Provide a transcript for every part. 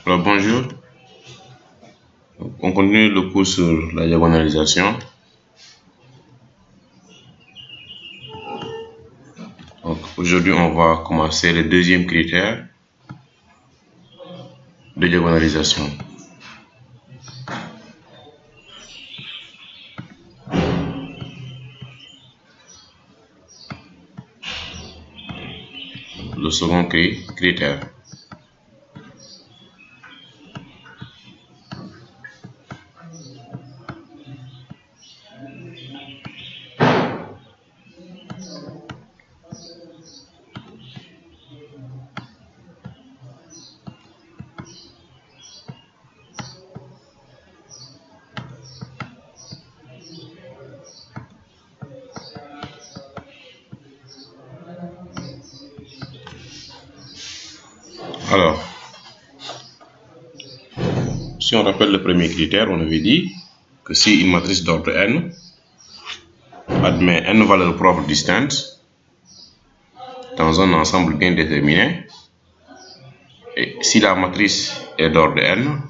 Alors bonjour, on continue le cours sur la diagonalisation. Donc aujourd'hui on va commencer le deuxième critère de diagonalisation. Le second critère. Alors, si on rappelle le premier critère, on avait dit que si une matrice d'ordre n admet n valeurs propres distinctes dans un ensemble bien déterminé, et si la matrice est d'ordre n,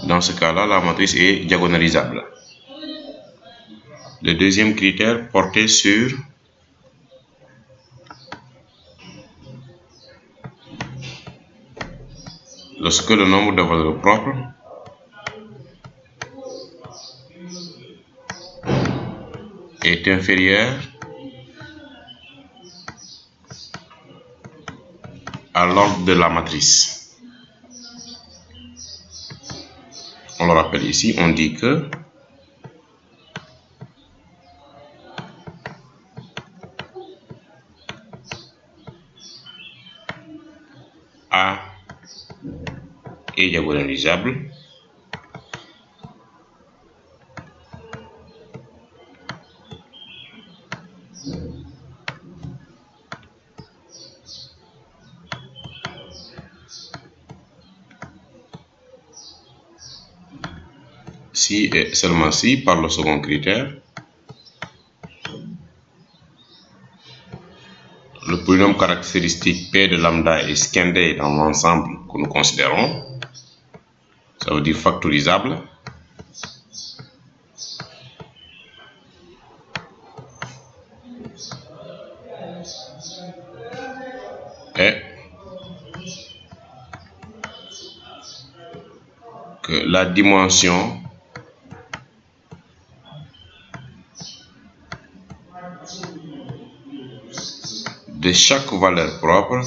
dans ce cas-là, la matrice est diagonalisable. Le deuxième critère portait sur lorsque le nombre de valeurs propres est inférieur à l'ordre de la matrice. On le rappelle ici, on dit que A est diagonalisable si et seulement si, par le second critère, le polynôme caractéristique P de lambda est scindé dans l'ensemble que nous considérons, ça veut dire factorisable, et que la dimension de chaque valeur propre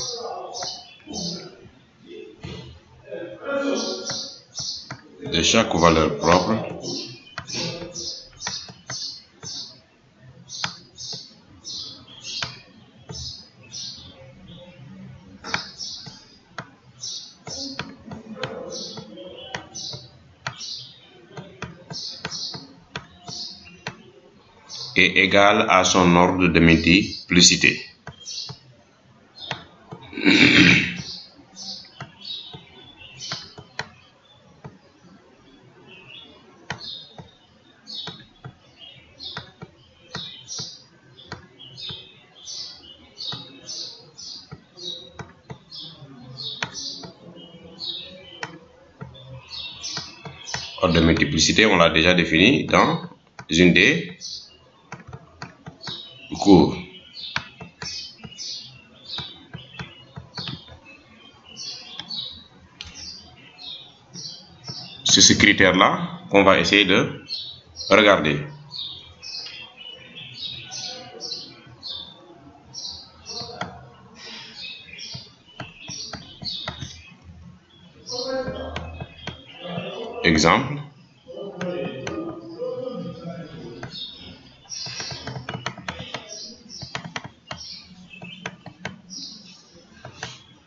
est égale à son ordre de multiplicité. Ordre de multiplicité, on l'a déjà défini dans une des cours. C'est ce critère-là qu'on va essayer de regarder. Exemple.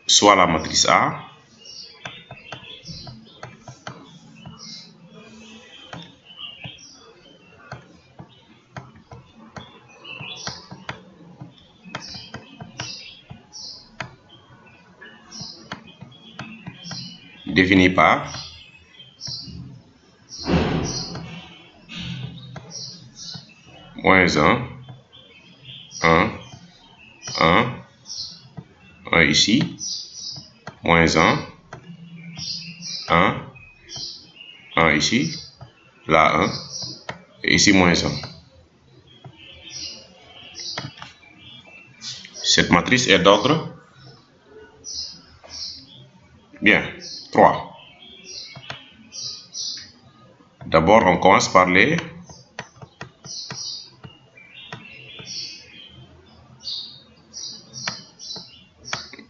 Soit la matrice A définie par moins 1, 1 ici, moins 1, 1, 1 ici, là 1, et ici moins 1. Cette matrice est d'ordre bien 3. D'abord, on commence par les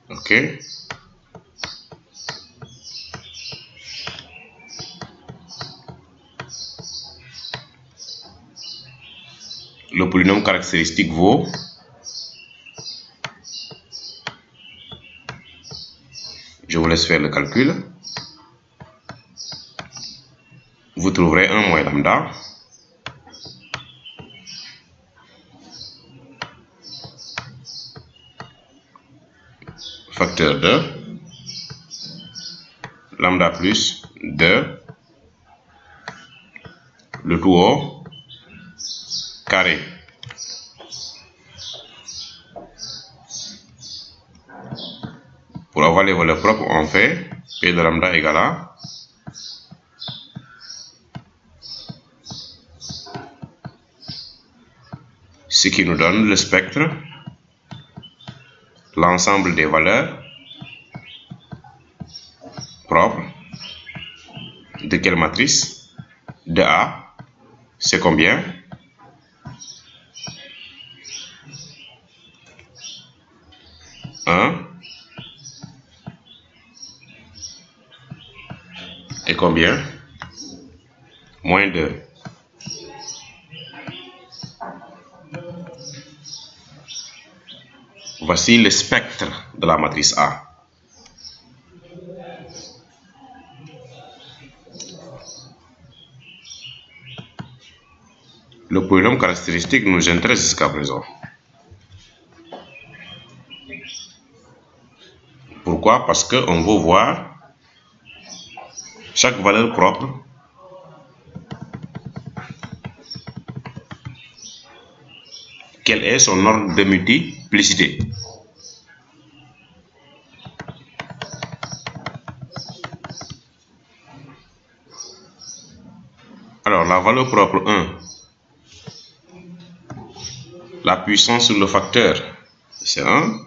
OK. Le polynôme caractéristique vaut je vous laisse faire le calcul. Vous trouverez 1 moins lambda facteur 2 lambda plus 2 le tout au carré. Pour avoir les valeurs propres, on fait P de lambda égale à ce qui nous donne le spectre, l'ensemble des valeurs propres de quelle matrice? De A, c'est combien? Et combien? Moins 2. Voici le spectre de la matrice A. Le polynôme caractéristique nous intéresse jusqu'à présent. Pourquoi? Parce qu'on veut voir chaque valeur propre quel est son ordre de multiplicité. Alors, la valeur propre 1, la puissance sur le facteur, c'est 1.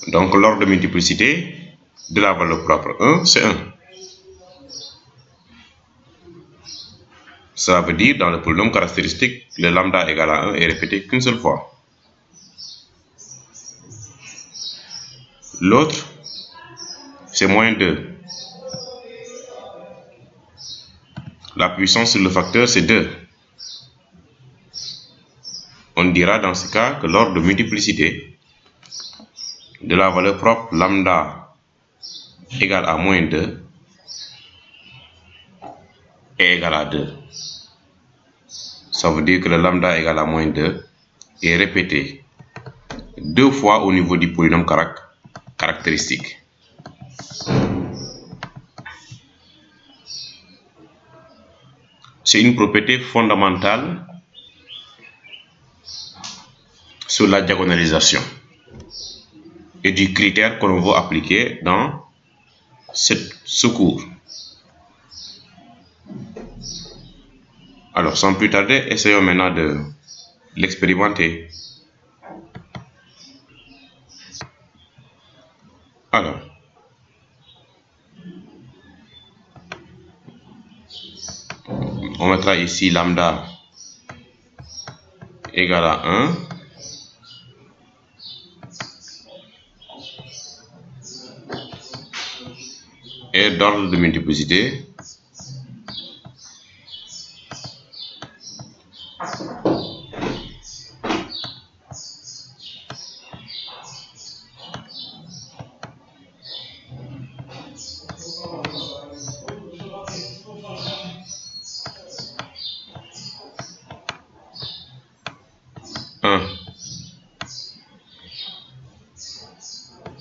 Donc, l'ordre de multiplicité de la valeur propre 1, c'est 1. Ça veut dire, dans le polynôme caractéristique, le lambda égale à 1 est répété qu'une seule fois. L'autre, c'est moins 2. La puissance sur le facteur, c'est 2. On dira dans ce cas que l'ordre de multiplicité de la valeur propre lambda égale à moins 2 est égal à 2. Ça veut dire que le lambda égale à moins 2 est répété 2 fois au niveau du polynôme caractéristique. C'est une propriété fondamentale sur la diagonalisation et du critère que l'on veut appliquer dans ce cours. Alors, sans plus tarder, essayons maintenant de l'expérimenter. Alors, on mettra ici lambda égale à 1. Et d'ordre de multiplicité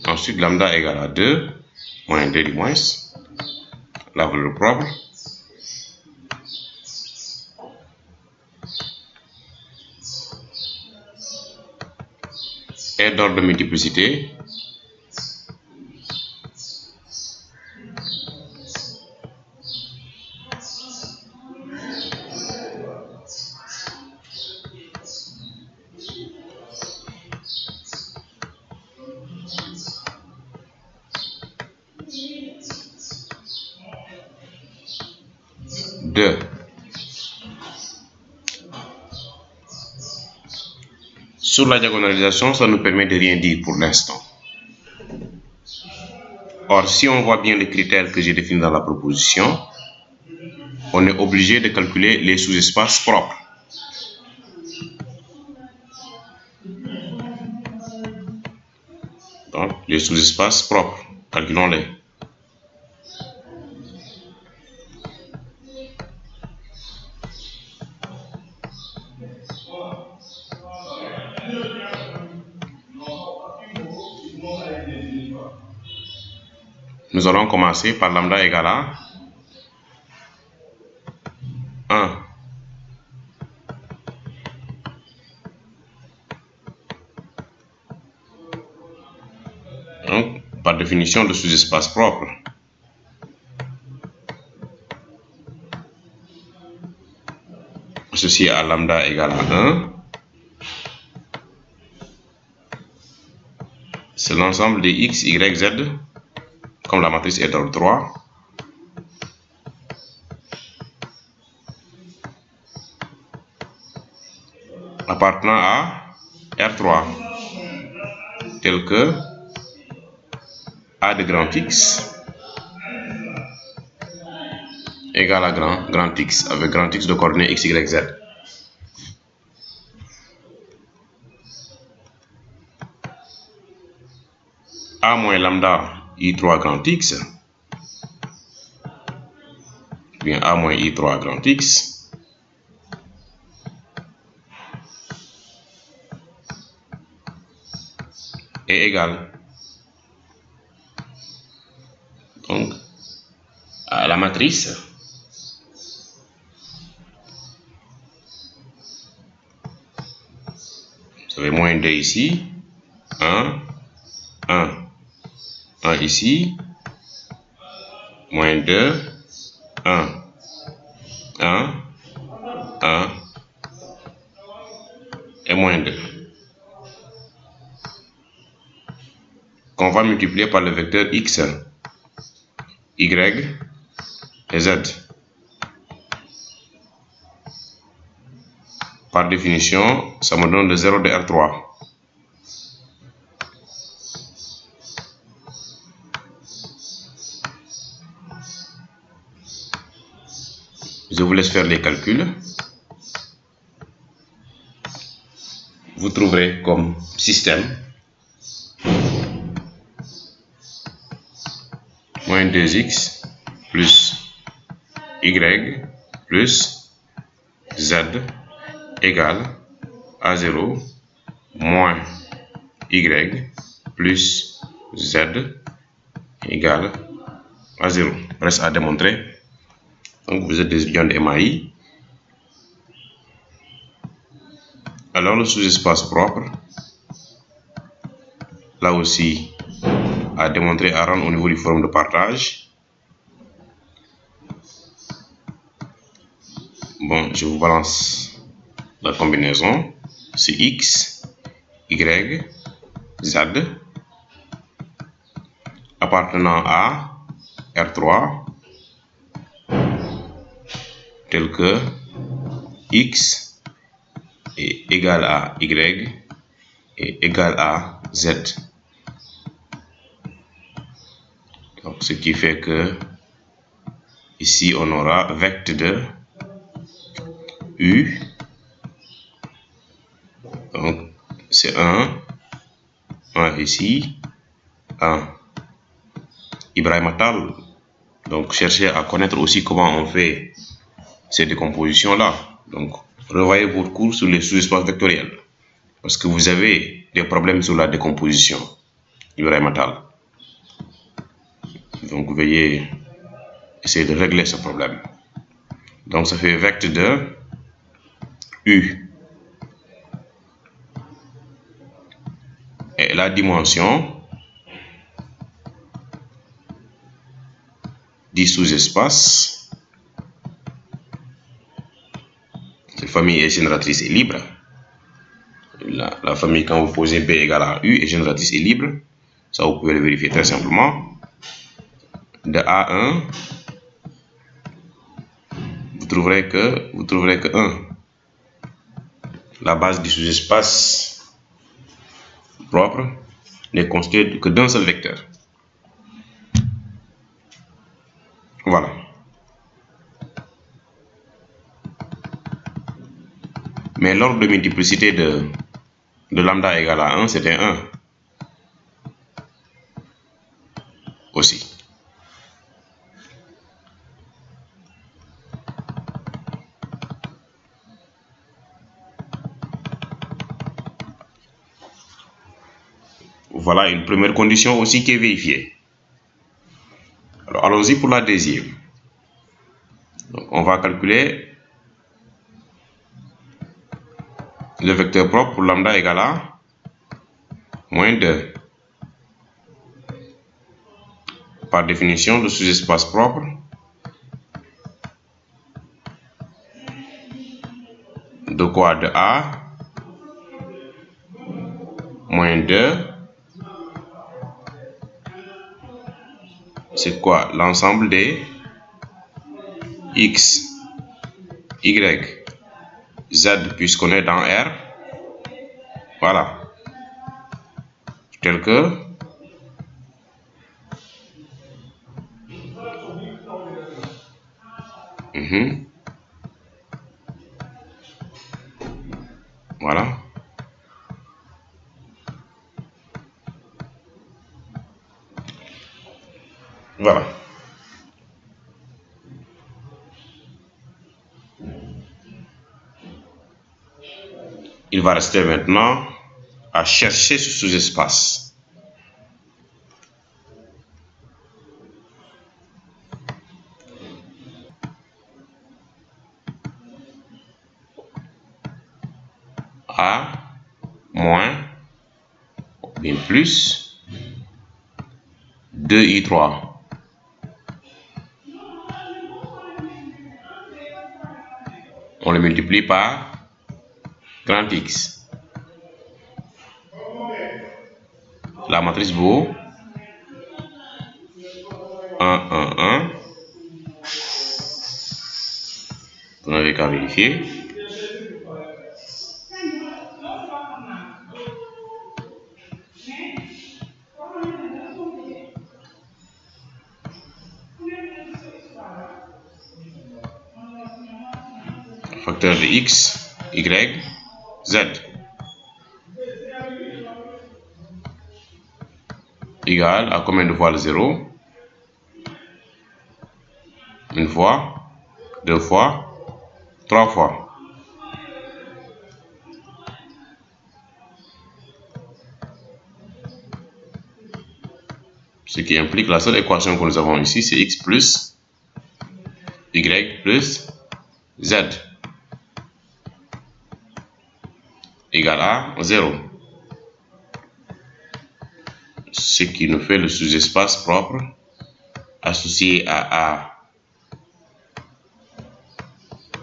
ensuite lambda égale à 2 moins 2 du moins la valeur propre et d'ordre de multiplicité 2. Sur la diagonalisation, ça nous permet de rien dire pour l'instant. Or, si on voit bien les critères que j'ai définis dans la proposition, on est obligé de calculer les sous-espaces propres. Donc, les sous-espaces propres, calculons-les. Nous allons commencer par lambda égale à 1. Donc, par définition, le sous-espace propre. Associé à lambda égale à 1. C'est l'ensemble des x, y, z, comme la matrice est d'ordre 3. Appartenant à R3, tel que A de grand X égale à grand X, avec grand X de coordonnées x, y, z. A moins lambda I3 grand X, bien A moins I3 grand X, est égal donc à la matrice vous avez moins 2 ici, 1, 1, 1 ici, moins 2, 1, 1, 1 et moins 2. Qu'on va multiplier par le vecteur x, y et z. Par définition, ça me donne le 0 de R3. Je vous laisse faire les calculs. Vous trouverez comme système moins 2x plus y plus z égale à 0 moins y plus z égale à 0. Reste à démontrer. Donc vous êtes des étudiants de MAI. Alors le sous-espace propre, là aussi à démontrer à rendre au niveau du forum de partage. Bon, je vous balance la combinaison. C'est x, y, z appartenant à R3 tel que x est égal à y est égal à z. Donc, ce qui fait que ici on aura vecteur de U. Donc c'est 1 ici, 1. Ibrahim Attal. Donc cherchez à connaître aussi comment on fait ces décompositions là. Donc revoyez votre cours sur les sous-espaces vectoriels parce que vous avez des problèmes sur la décomposition. Ibrahim Attal. Donc veuillez essayer de régler ce problème. Donc ça fait vecteur de U et la dimension du sous-espace. Cette famille est génératrice et libre. La famille, quand vous posez B égale à U, est génératrice et libre. Ça, vous pouvez le vérifier très simplement. de A1, vous trouverez que 1. La base du sous-espace propre n'est constituée que d'un seul vecteur. Voilà. Mais l'ordre de multiplicité de lambda égale à 1, c'était 1 aussi. Voilà une première condition aussi qui est vérifiée. Alors allons-y pour la deuxième. Donc, on va calculer le vecteur propre pour lambda égale à moins 2. Par définition, le sous-espace propre de quoi? De A moins 2. C'est quoi? L'ensemble des X, Y, Z, puisqu'on est dans R. Voilà. Tel que voilà. Voilà. Il va rester maintenant à chercher ce sous-espace. A moins bien plus 2i3. On le multiplie par grand X. La matrice vaut 1, 1, 1. Vous n'avez qu'à vérifier. Facteur de X, Y, Z. Égal à combien de fois le 0? Une fois, deux fois, trois fois. Ce qui implique la seule équation que nous avons ici, c'est X plus Y plus Z égale à 0. Ce qui nous fait le sous-espace propre associé à A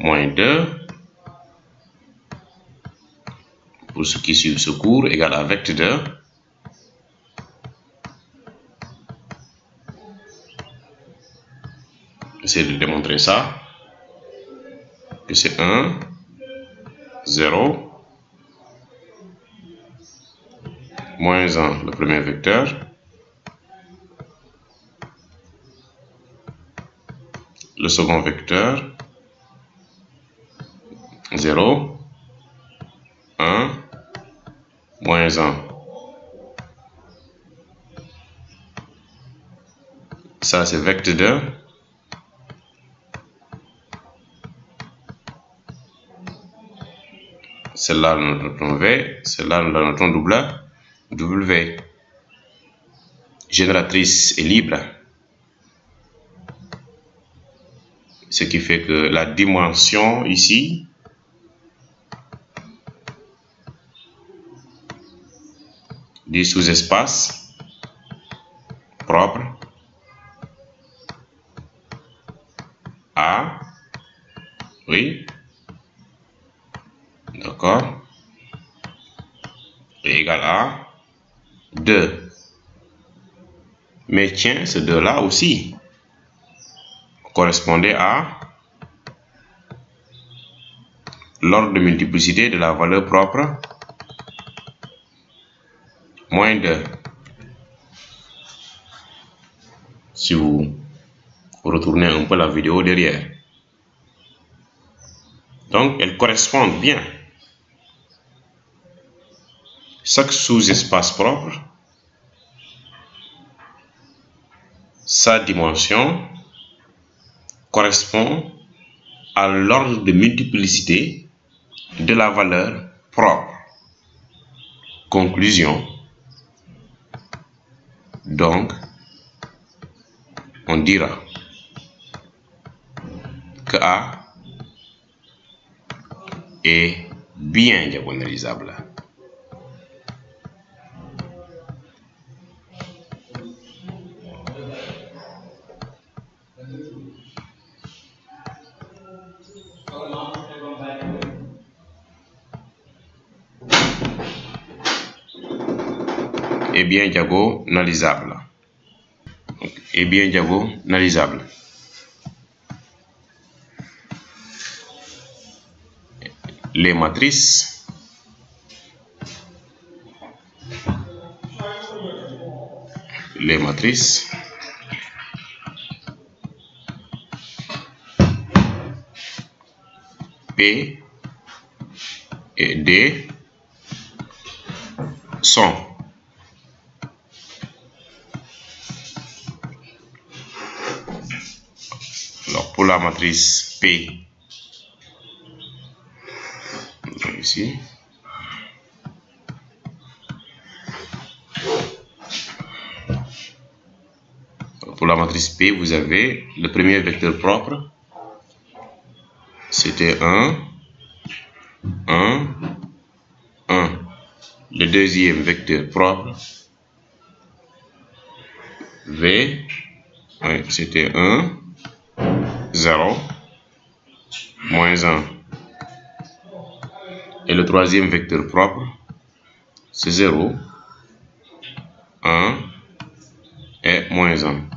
moins 2 pour ce qui suit ce cours égale à vecteur 2 J'essaie de démontrer ça, que c'est 1, 0, moins 1, le premier vecteur, le second vecteur, 0, 1, moins 1. Ça, c'est vecteur 2. Celle-là, nous notons V. Celle-là, nous la notons W. Génératrice est libre. Ce qui fait que la dimension ici du sous-espace propre A, oui, d'accord, est égal à 2. Mais tiens, ce 2 là aussi, correspondait à l'ordre de multiplicité de la valeur propre moins 2. Si vous retournez un peu la vidéo derrière. Donc, elles correspondent bien. Chaque sous-espace propre, sa dimension correspond à l'ordre de multiplicité de la valeur propre. Conclusion. Donc, on dira que A est bien diagonalisable. Est bien diagonalisable. Est bien diagonalisable. Les matrices P et D sont alors pour la matrice P ici pour la matrice P vous avez le premier vecteur propre, c'était 1 1 1. Le deuxième vecteur propre V, oui, c'était 1 0 moins 1. Et le troisième vecteur propre, c'est 0 1 et moins 1.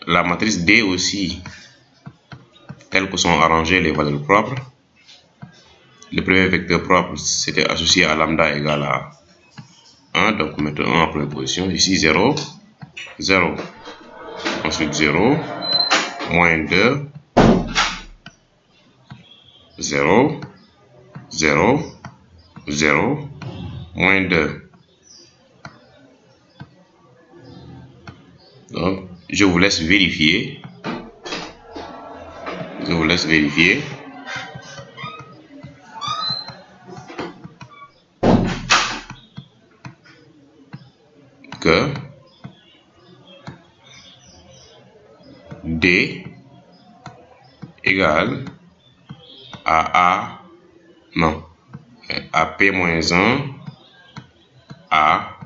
La matrice D aussi, telles que sont arrangées les valeurs propres. Le premier vecteur propre, c'était associé à lambda égale à 1, donc mettons 1 en première position. Ici 0, 0. Ensuite 0, moins 2, 0, 0, 0, moins 2. Donc, je vous laisse vérifier. Que D égale à P moins 1 à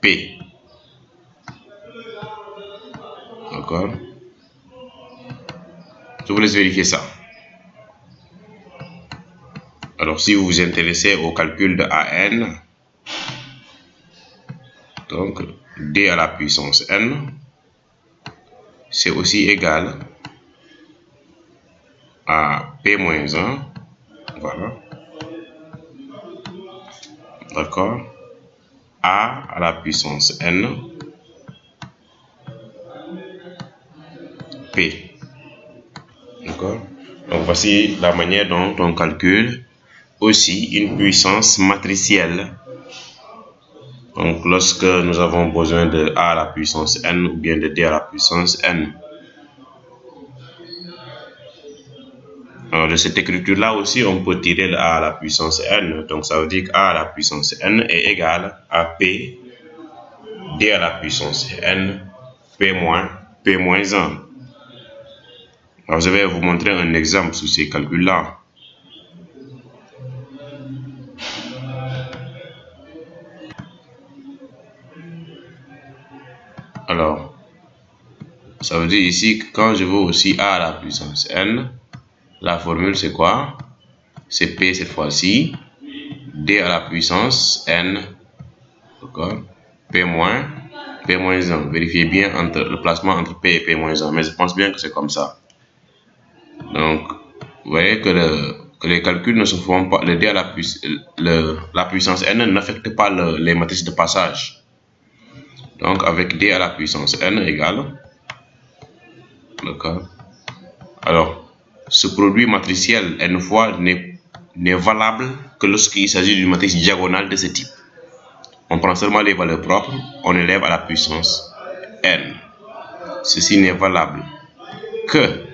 P. D'accord? Je vous laisse vérifier ça. Alors, si vous vous intéressez au calcul de AN, donc D à la puissance N, c'est aussi égal à P moins 1, voilà, d'accord, A à la puissance N, P, d'accord. Donc voici la manière dont on calcule aussi une puissance matricielle. Donc lorsque nous avons besoin de A à la puissance N ou bien de D à la puissance N. Alors de cette écriture-là aussi, on peut tirer le A à la puissance N. Donc ça veut dire que A à la puissance N est égal à P, D à la puissance N, P moins 1. Alors je vais vous montrer un exemple sur ces calculs-là. Alors, ça veut dire ici que quand je veux aussi A à la puissance N, la formule c'est quoi? C'est P cette fois-ci, D à la puissance N, d'accord, P-1. Vérifiez bien le placement entre P et P-1, mais je pense bien que c'est comme ça. Donc, vous voyez que les calculs ne se font pas, le D à la puissance n n'affecte pas les matrices de passage. Donc, avec D à la puissance n égale, d'accord. Alors, ce produit matriciel n fois n'est valable que lorsqu'il s'agit d'une matrice diagonale de ce type. On prend seulement les valeurs propres, on élève à la puissance n. Ceci n'est valable que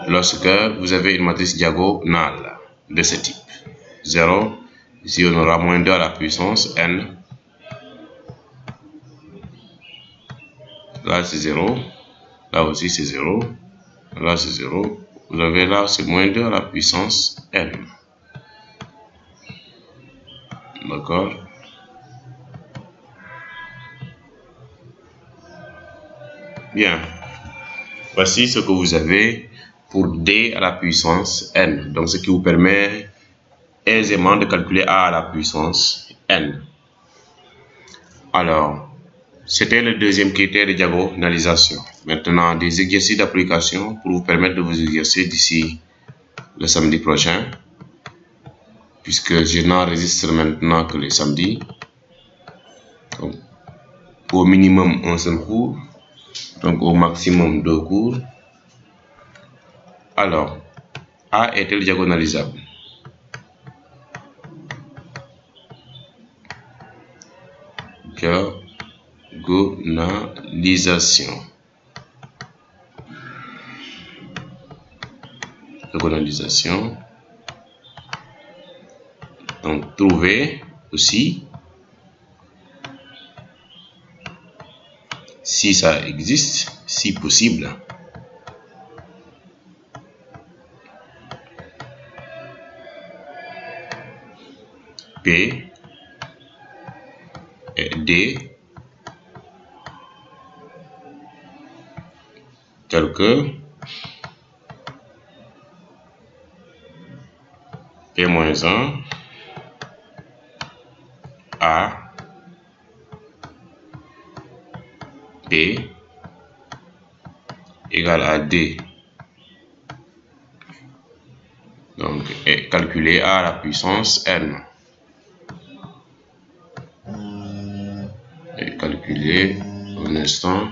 lorsque vous avez une matrice diagonale de ce type. 0, ici on aura moins 2 à la puissance n. Là c'est 0, là aussi c'est 0, là c'est 0. Vous avez là c'est moins 2 à la puissance n. D'accord. Bien. Voici ce que vous avez pour D à la puissance n. Donc ce qui vous permet aisément de calculer A à la puissance n. Alors, c'était le deuxième critère de diagonalisation. Maintenant, des exercices d'application pour vous permettre de vous exercer d'ici le samedi prochain, puisque je n'enregistre maintenant que les samedis. Donc, au minimum un seul cours, donc au maximum 2 cours. Alors, A est-elle diagonalisable? Diagonalisation. Donc, trouver aussi si ça existe, si possible. P et D tel que P-1 A P égale à D. Donc, et calculer A à la puissance n. Et calculer un instant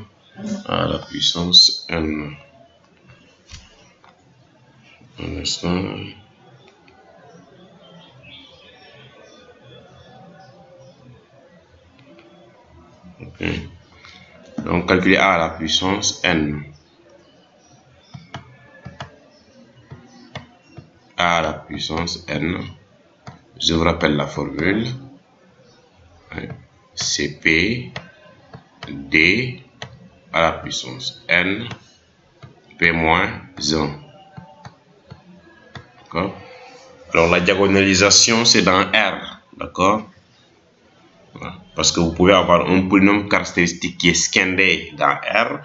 A à la puissance n. Un instant. Ok. Donc, calculer A à la puissance n. A à la puissance n. Je vous rappelle la formule. C'est P D à la puissance n P-1. D'accord. Alors la diagonalisation c'est dans R, d'accord. Voilà. Parce que vous pouvez avoir un polynôme caractéristique qui est scindé dans R,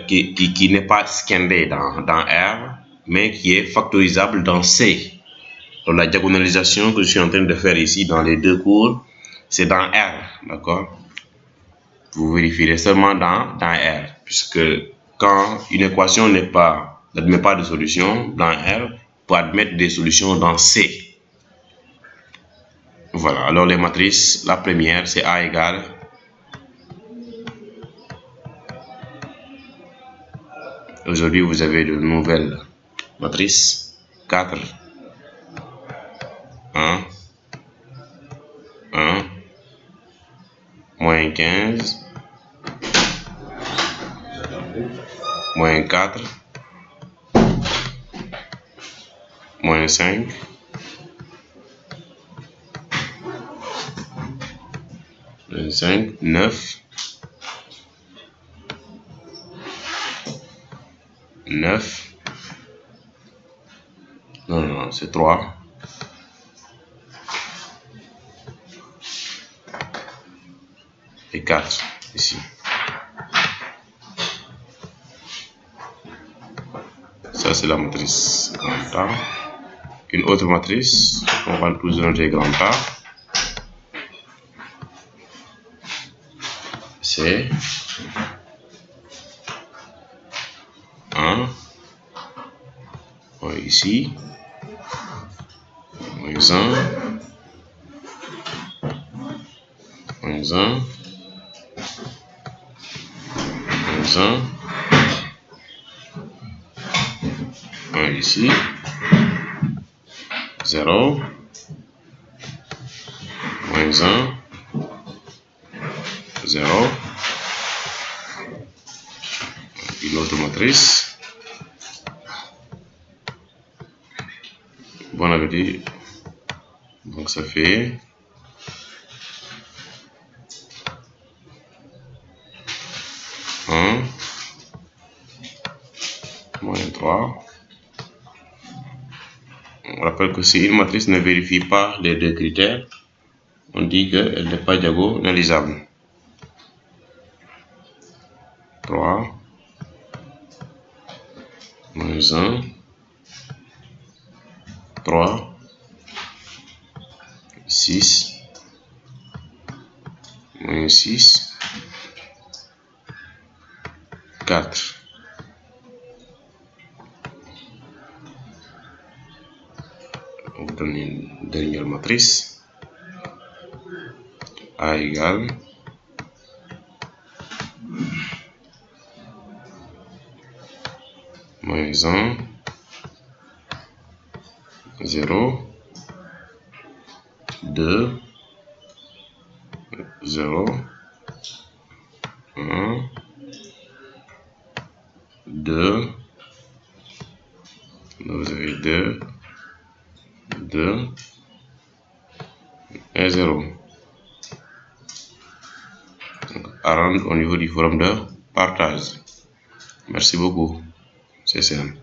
qui n'est pas scindé dans R, mais qui est factorisable dans C. Donc la diagonalisation que je suis en train de faire ici dans les deux cours, c'est dans R, d'accord. Vous vérifierez seulement dans R, puisque quand une équation n'admet pas de solution dans R, peut admettre des solutions dans C. Voilà, alors les matrices, la première c'est A égale aujourd'hui vous avez de nouvelles matrices 4 1 1 moins 15 moins 4 moins 5 9 non c'est 3 et 4 ici. Ça c'est la matrice. Une autre matrice on va toujours noter grand A. C'est 1 ici, moins 1, moins 1, moins 1, 1 ici, 0, moins 1, 0, une autre matrice. Bon appétit. Donc ça fait 1 moins 3. On rappelle que si une matrice ne vérifie pas les deux critères, on dit qu'elle n'est pas diagonalisable. 3 moins 1, 3, 6, moins 6, 4. On vous donne une dernière matrice. A égale moins 1, 0, 2, 0, 1, 2, vous avez 2, 2 et 0. Donc, à rendre au niveau du forum de partage. Merci beaucoup. C'est simple.